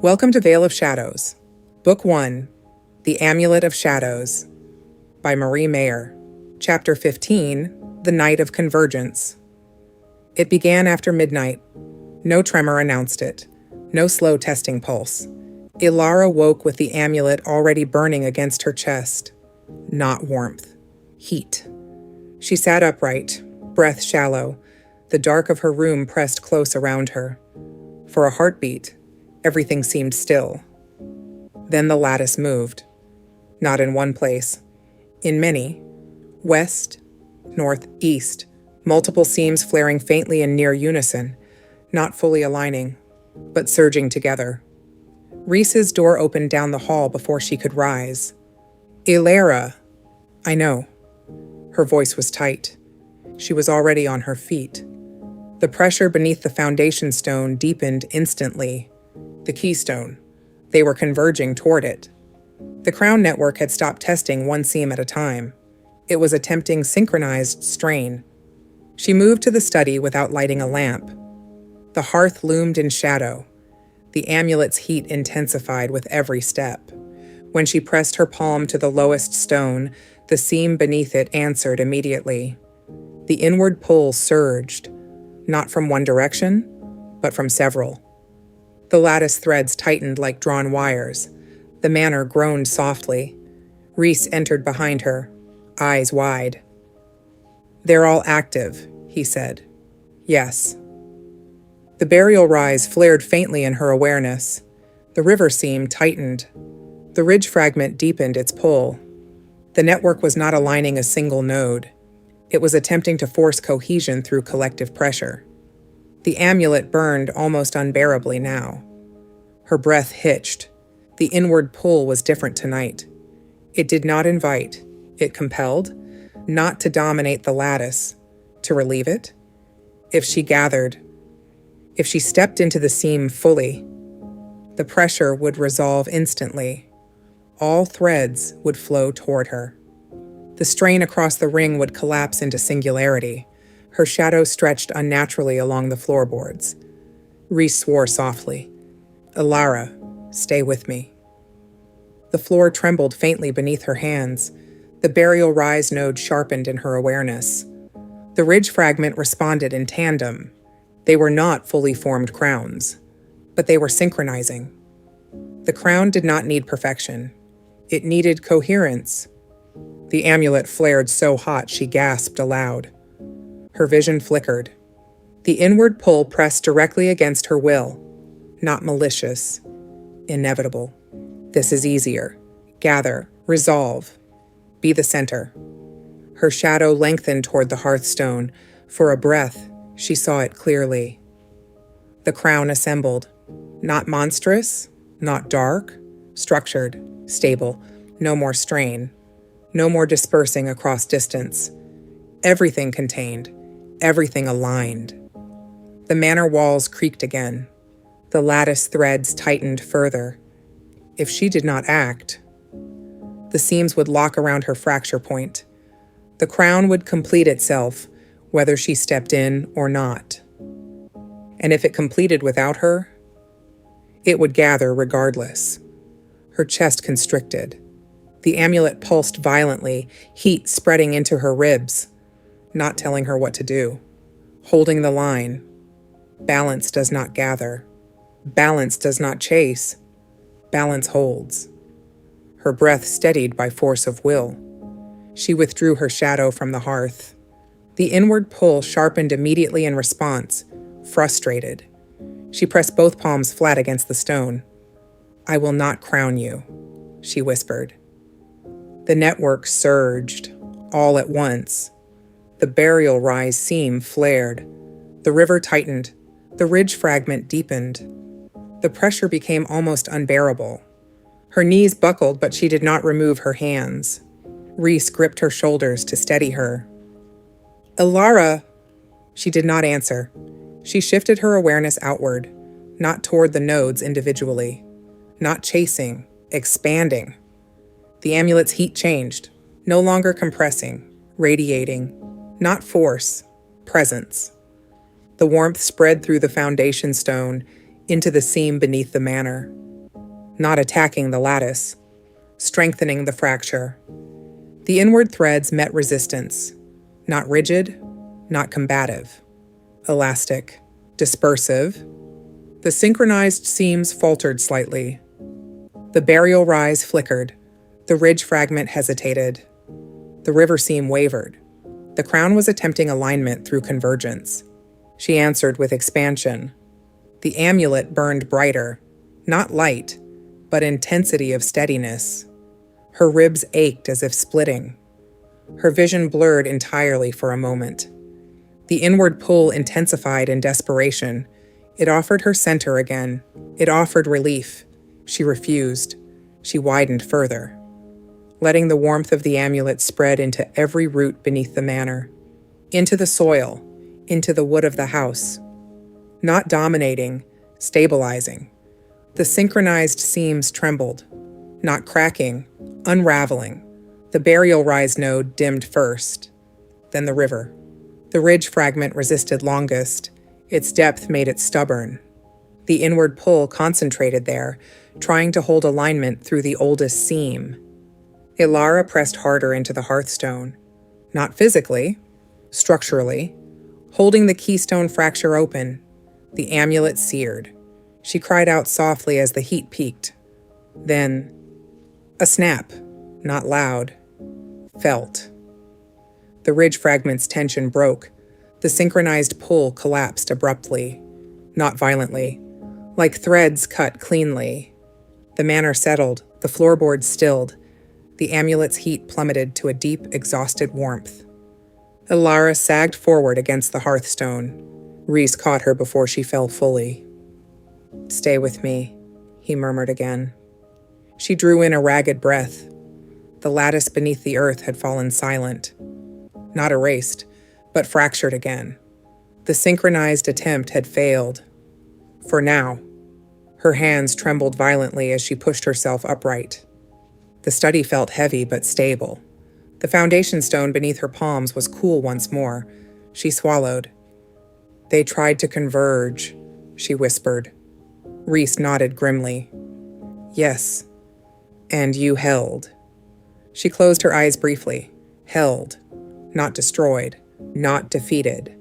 Welcome to Veil of Shadows, Book 1, The Amulet of Shadows, by Marie Mayer. Chapter 15, The Night of Convergence. It began after midnight. No tremor announced it. No slow testing pulse. Elara woke with the amulet already burning against her chest. Not warmth. Heat. She sat upright, breath shallow, the dark of her room pressed close around her. For a heartbeat, everything seemed still. Then the lattice moved. Not in one place. In many. West, north, east. Multiple seams flaring faintly in near unison, not fully aligning, but surging together. Reese's door opened down the hall before she could rise. Elara. I know. Her voice was tight. She was already on her feet. The pressure beneath the foundation stone deepened instantly. The keystone. They were converging toward it. The Crown Network had stopped testing one seam at a time. It was attempting synchronized strain. She moved to the study without lighting a lamp. The hearth loomed in shadow. The amulet's heat intensified with every step. When she pressed her palm to the lowest stone, the seam beneath it answered immediately. The inward pull surged, not from one direction, but from several. The lattice threads tightened like drawn wires. The manor groaned softly. Reese entered behind her, eyes wide. They're all active, he said. Yes. The burial rise flared faintly in her awareness. The river seam tightened. The ridge fragment deepened its pull. The network was not aligning a single node. It was attempting to force cohesion through collective pressure. The amulet burned almost unbearably now. Her breath hitched. The inward pull was different tonight. It did not invite. It compelled, not to dominate the lattice, to relieve it. If she gathered, if she stepped into the seam fully, the pressure would resolve instantly. All threads would flow toward her. The strain across the ring would collapse into singularity. Her shadow stretched unnaturally along the floorboards. Reese swore softly. Elara, stay with me. The floor trembled faintly beneath her hands. The burial rise node sharpened in her awareness. The ridge fragment responded in tandem. They were not fully formed crowns, but they were synchronizing. The crown did not need perfection. It needed coherence. The amulet flared so hot she gasped aloud. Her vision flickered. The inward pull pressed directly against her will. Not malicious. Inevitable. This is easier. Gather. Resolve. Be the center. Her shadow lengthened toward the hearthstone. For a breath, she saw it clearly. The crown assembled. Not monstrous, not dark, structured, stable. No more strain. No more dispersing across distance. Everything contained. Everything aligned. The manor walls creaked again. The lattice threads tightened further. If she did not act, the seams would lock around her fracture point. The crown would complete itself, whether she stepped in or not. And if it completed without her, it would gather regardless. Her chest constricted. The amulet pulsed violently, heat spreading into her ribs, not telling her what to do. Holding the line. Balance does not gather. Balance does not chase. Balance holds. Her breath steadied by force of will. She withdrew her shadow from the hearth. The inward pull sharpened immediately in response, frustrated. She pressed both palms flat against the stone. I will not crown you, she whispered. The network surged, all at once. The burial rise seam flared. The river tightened. The ridge fragment deepened. The pressure became almost unbearable. Her knees buckled, but she did not remove her hands. Reese gripped her shoulders to steady her. Elara! She did not answer. She shifted her awareness outward, not toward the nodes individually. Not chasing, expanding. The amulet's heat changed, no longer compressing, radiating. Not force, presence. The warmth spread through the foundation stone, into the seam beneath the manor. not attacking the lattice, strengthening the fracture. The inward threads met resistance, not rigid, not combative, elastic, dispersive. The synchronized seams faltered slightly. The burial rise flickered. The ridge fragment hesitated. The river seam wavered. The crown was attempting alignment through convergence. She answered with expansion. The amulet burned brighter, not light, but intensity of steadiness. Her ribs ached as if splitting. Her vision blurred entirely for a moment. The inward pull intensified in desperation. It offered her center again. It offered relief. She refused. She widened further, letting the warmth of the amulet spread into every root beneath the manor, into the soil, into the wood of the house. Not dominating, stabilizing. The synchronized seams trembled, not cracking, unraveling. The burial rise node dimmed first, then the river. The ridge fragment resisted longest. Its depth made it stubborn. The inward pull concentrated there, trying to hold alignment through the oldest seam. Elara pressed harder into the hearthstone, not physically, structurally, holding the keystone fracture open. The amulet seared. She cried out softly as the heat peaked. Then, a snap, not loud, felt. The ridge fragment's tension broke. The synchronized pull collapsed abruptly, not violently, like threads cut cleanly. The manor settled, the floorboards stilled. The amulet's heat plummeted to a deep, exhausted warmth. Elara sagged forward against the hearthstone. Rhys caught her before she fell fully. "Stay with me," he murmured again. She drew in a ragged breath. The lattice beneath the earth had fallen silent. Not erased, but fractured again. The synchronized attempt had failed. For now. Her hands trembled violently as she pushed herself upright. The study felt heavy but stable. The foundation stone beneath her palms was cool once more. She swallowed. "They tried to converge," she whispered. Rhys nodded grimly. "Yes. And you held." She closed her eyes briefly. Held. Not destroyed. Not defeated.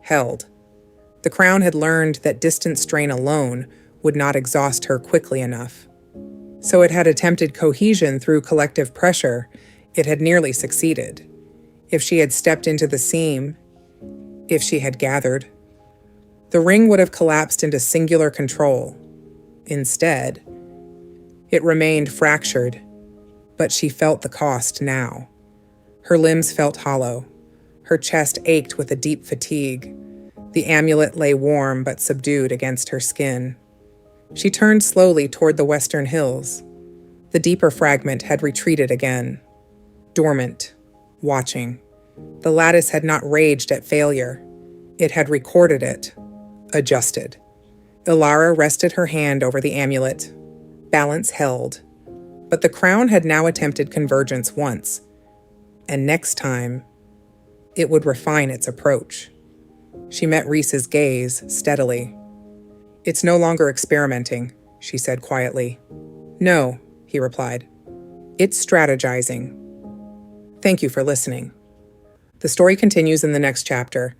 Held. The crown had learned that distant strain alone would not exhaust her quickly enough. So it had attempted cohesion through collective pressure. It had nearly succeeded. If she had stepped into the seam, if she had gathered, the ring would have collapsed into singular control. Instead, it remained fractured, but she felt the cost now. Her limbs felt hollow. Her chest ached with a deep fatigue. The amulet lay warm but subdued against her skin. She turned slowly toward the western hills. The deeper fragment had retreated again, dormant, watching. The lattice had not raged at failure. It had recorded it, adjusted. Elara rested her hand over the amulet. Balance held. But the crown had now attempted convergence once. And next time, it would refine its approach. She met Rhys's gaze steadily. "It's no longer experimenting," she said quietly. "No," he replied. "It's strategizing." Thank you for listening. The story continues in the next chapter.